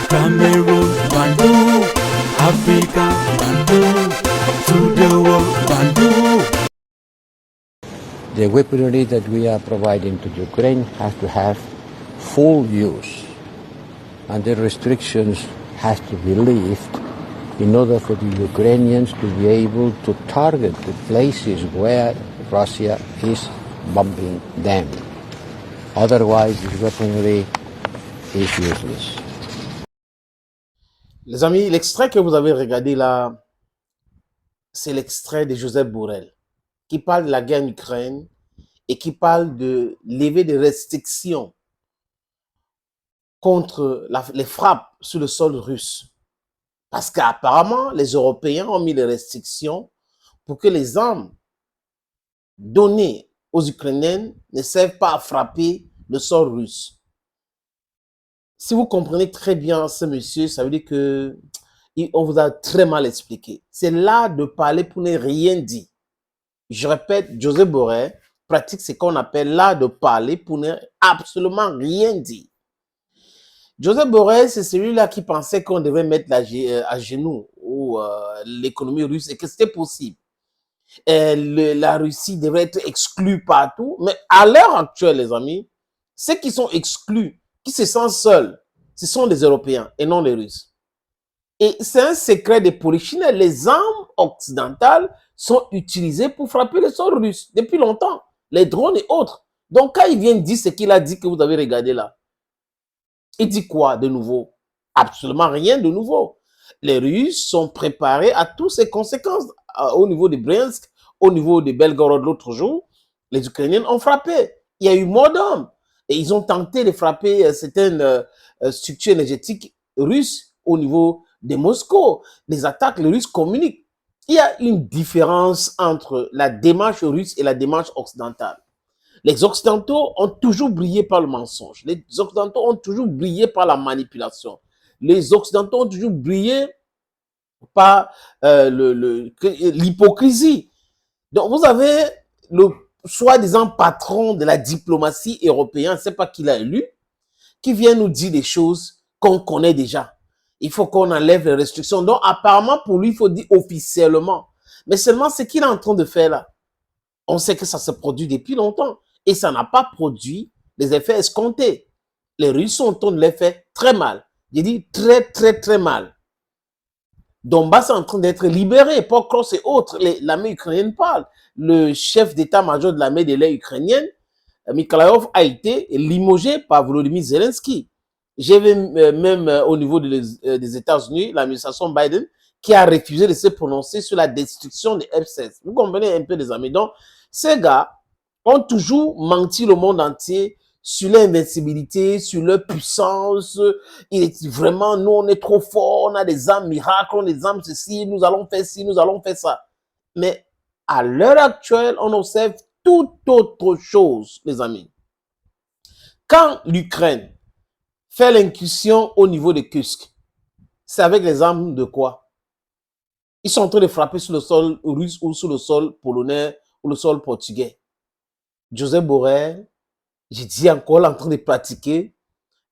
Cameroon, Bandung, Africa, Bandung, to the world, Bandung. The weaponry that we are providing to Ukraine has to have full use, and the restrictions has to be lifted in order for the Ukrainians to be able to target the places where Russia is bombing them. Otherwise, this weaponry is useless. Les amis, l'extrait que vous avez regardé là, c'est l'extrait de Joseph Borrell, qui parle de la guerre en Ukraine et qui parle de lever des restrictions contre les frappes sur le sol russe. Parce qu'apparemment, les Européens ont mis des restrictions pour que les armes données aux Ukrainiens ne servent pas à frapper le sol russe. Si vous comprenez très bien ce monsieur, ça veut dire que on vous a très mal expliqué. C'est l'art de parler pour ne rien dire. Je répète, Joseph Borrell pratique ce qu'on appelle l'art de parler pour ne absolument rien dire. Joseph Borrell, c'est celui-là qui pensait qu'on devait mettre à genoux l'économie russe et que c'était possible. La Russie devrait être exclue partout. Mais à l'heure actuelle, les amis, ceux qui sont exclus, qui se sentent seuls, ce sont les Européens et non les Russes. Et c'est un secret de polichinelle. Les armes occidentales sont utilisées pour frapper le sol russe depuis longtemps. Les drones et autres. Donc, quand il vient dire ce qu'il a dit que vous avez regardé là, il dit quoi de nouveau? Absolument rien de nouveau. Les Russes sont préparés à toutes ces conséquences. Au niveau de Bryansk, au niveau de Belgorod l'autre jour, les Ukrainiens ont frappé. Il y a eu mort d'hommes. Et ils ont tenté de frapper certaines structures énergétiques russes au niveau de Moscou. Les attaques, les Russes communiquent. Il y a une différence entre la démarche russe et la démarche occidentale. Les Occidentaux ont toujours brillé par le mensonge. Les Occidentaux ont toujours brillé par la manipulation. Les Occidentaux ont toujours brillé par l'hypocrisie. Donc, vous avez le soi-disant patron de la diplomatie européenne, je ne sais pas qui l'a élu, qui vient nous dire des choses qu'on connaît déjà. Il faut qu'on enlève les restrictions. Donc, apparemment, pour lui, il faut dire officiellement. Mais seulement ce qu'il est en train de faire là, on sait que ça se produit depuis longtemps. Et ça n'a pas produit les effets escomptés. Les Russes sont en train de les faire très mal. Je dis très, très, très mal. Donbass est en train d'être libéré. Pokros et autres, l'armée ukrainienne parle. Le chef d'état-major de l'armée de l'air ukrainienne, Mikhailov, a été limogé par Volodymyr Zelensky. J'ai vu même au niveau des États-Unis, l'administration Biden, qui a refusé de se prononcer sur la destruction des F-16. Vous comprenez un peu, les amis. Donc, ces gars ont toujours menti le monde entier sur l'invincibilité, sur leur puissance. Il est vraiment, nous, on est trop forts, on a des armes miracles, on a des armes ceci, nous allons faire ci, nous allons faire ça. Mais à l'heure actuelle, on observe tout autre chose, les amis. Quand l'Ukraine fait l'incursion au niveau de Kursk, c'est avec les armes de quoi? Ils sont en train de frapper sur le sol russe ou sur le sol polonais ou le sol portugais. Joseph Borrell, j'ai dit encore, en train de pratiquer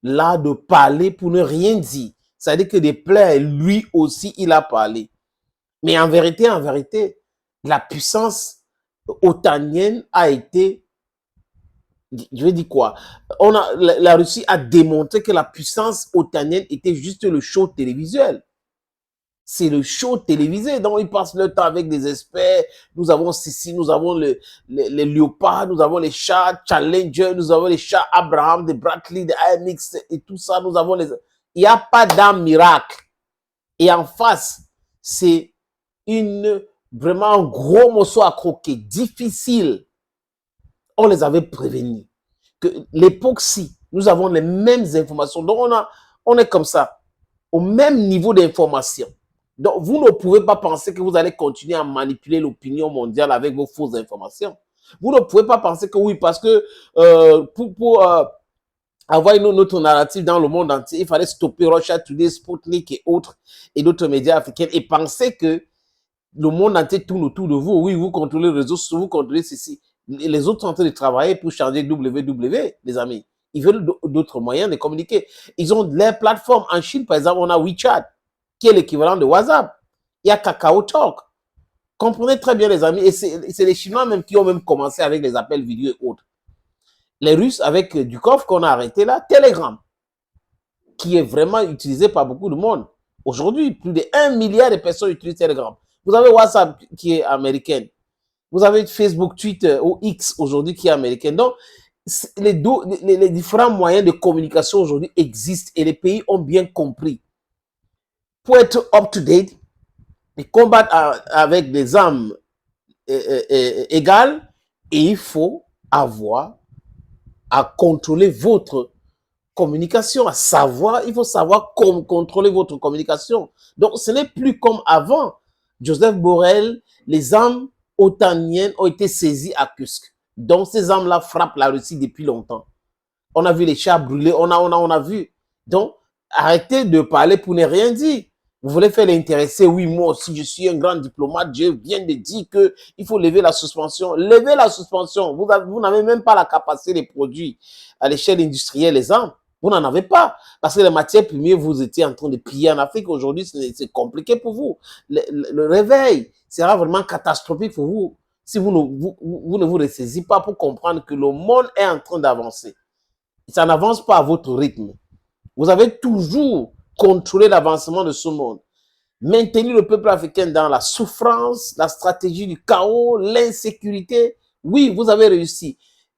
l'art de parler pour ne rien dire. C'est-à-dire que des plaies, lui aussi, il a parlé. Mais en vérité, la puissance otanienne a été, je vais dire quoi? La Russie a démontré que la puissance otanienne était juste le show télévisuel. C'est le show télévisé dont ils passent leur temps avec des experts. Nous avons ceci, nous avons les léopards, nous avons les chats Challenger, nous avons les chats Abraham, des Bradley, des AMX et tout ça. Nous avons il n'y a pas d'arme miracle. Et en face, c'est vraiment un gros morceau à croquer, difficile. On les avait prévenus que l'époque-ci, nous avons les mêmes informations. Donc, on est comme ça, au même niveau d'information. Donc, vous ne pouvez pas penser que vous allez continuer à manipuler l'opinion mondiale avec vos fausses informations. Vous ne pouvez pas penser que oui, parce que pour avoir une autre narrative dans le monde entier, il fallait stopper Russia Today, Sputnik et autres, et d'autres médias africains, et penser que le monde entier tourne autour de vous. Oui, vous contrôlez les réseaux sociaux, vous contrôlez ceci. Les autres sont en train de travailler pour changer WW, les amis. Ils veulent d'autres moyens de communiquer. Ils ont leurs plateformes. En Chine, par exemple, on a WeChat, qui est l'équivalent de WhatsApp. Il y a Kakao Talk. Comprenez très bien, les amis. Et c'est les Chinois même qui ont même commencé avec les appels vidéo et autres. Les Russes, avec Dukov qu'on a arrêté là, Telegram, qui est vraiment utilisé par beaucoup de monde. Aujourd'hui, plus de 1 milliard de personnes utilisent Telegram. Vous avez WhatsApp qui est américain. Vous avez Facebook, Twitter ou X aujourd'hui qui est américain. Donc, les différents moyens de communication aujourd'hui existent et les pays ont bien compris. Pour être up-to-date, ils combattent avec des armes égales et il faut avoir à contrôler votre communication, il faut savoir contrôler votre communication. Donc, ce n'est plus comme avant. Joseph Borrell, les armes otaniennes ont été saisies à Kursk. Donc, ces armes-là frappent la Russie depuis longtemps. On a vu les chars brûlés, on a vu. Donc, arrêtez de parler pour ne rien dire. Vous voulez faire l'intéressé, oui, moi aussi, je suis un grand diplomate, je viens de dire qu'il faut lever la suspension. Levez la suspension. Vous n'avez même pas la capacité de produire à l'échelle industrielle les armes. Vous n'en avez pas. Parce que les matières premières, vous étiez en train de piller en Afrique. Aujourd'hui, c'est compliqué pour vous. Le réveil sera vraiment catastrophique pour vous si vous ne vous ressaisissez pas pour comprendre que le monde est en train d'avancer. Ça n'avance pas à votre rythme. Vous avez toujours contrôlé l'avancement de ce monde. Maintenir le peuple africain dans la souffrance, la stratégie du chaos, l'insécurité. Oui, vous avez réussi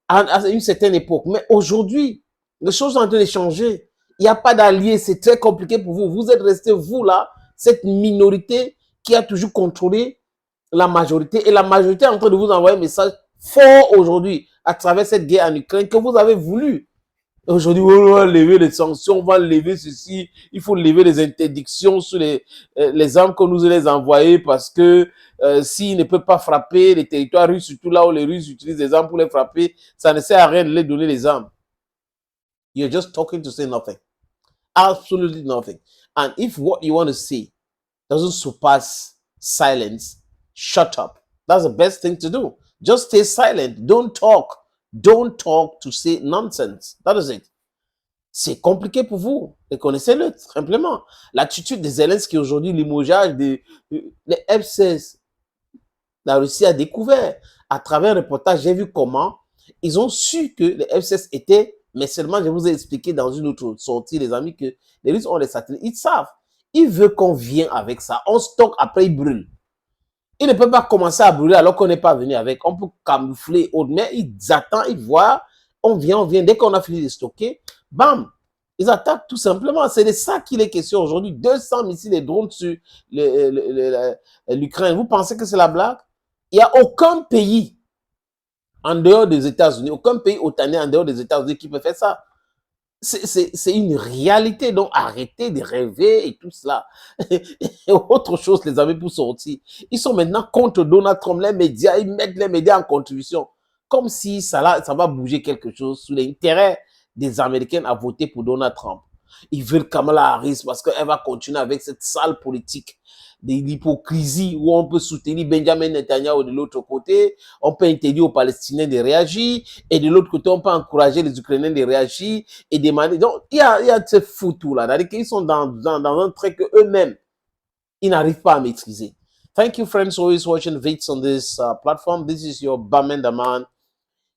à une certaine époque. Mais aujourd'hui, les choses sont en train de changer. Il n'y a pas d'alliés, c'est très compliqué pour vous. Vous êtes resté, vous là, cette minorité qui a toujours contrôlé la majorité. Et la majorité est en train de vous envoyer un message fort aujourd'hui à travers cette guerre en Ukraine que vous avez voulu. Aujourd'hui, on va lever les sanctions, on va lever ceci, il faut lever les interdictions sur les armes que nous les envoyer parce que s'ils ne peuvent pas frapper les territoires russes, surtout là où les Russes utilisent des armes pour les frapper, ça ne sert à rien de les donner les armes. You're just talking to say nothing. Absolutely nothing. And if what you want to say doesn't surpass silence, shut up. That's the best thing to do. Just stay silent. Don't talk. Don't talk to say nonsense. That is it. C'est compliqué pour vous. Reconnaissez-le, simplement. L'attitude des Zelensky aujourd'hui, limogeage des F-16, la Russie a découvert. À travers un reportage, j'ai vu comment ils ont su que les F-16 étaient, mais seulement je vous ai expliqué dans une autre sortie, les amis, que les Russes ont les satellites. Ils savent. Ils veulent qu'on vienne avec ça. On stocke, après ils brûlent. Ils ne peuvent pas commencer à brûler alors qu'on n'est pas venu avec. On peut camoufler, mais ils attendent, ils voient, on vient. Dès qu'on a fini de stocker, bam, ils attaquent tout simplement. C'est de ça qu'il est question aujourd'hui. 200 missiles et drones sur l'Ukraine. Vous pensez que c'est la blague? Il n'y a aucun pays en dehors des États-Unis, aucun pays otanien en dehors des États-Unis qui peut faire ça. C'est une réalité, donc arrêtez de rêver et tout cela. Et autre chose, les amis, pour sortir. Ils sont maintenant contre Donald Trump, les médias, ils mettent les médias en contribution. Comme si ça va bouger quelque chose sous l'intérêt des Américains à voter pour Donald Trump. Ils veulent Kamala Harris parce qu'elle va continuer avec cette sale politique de l'hypocrisie où on peut soutenir Benjamin Netanyahu de l'autre côté, on peut interdire aux Palestiniens de réagir, et de l'autre côté, on peut encourager les Ukrainiens de réagir et demander. Donc, il y a ce foutu-là. C'est-à-dire qu'ils sont dans un trait qu'eux-mêmes, ils n'arrivent pas à maîtriser. Thank you, friends, always watching vids on this platform. This is your Bamenda man,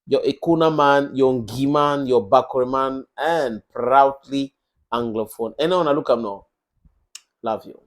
your Ekuna man, your Ngi man, your Bakore man, and proudly Anglophone. And on a look up now. Love you.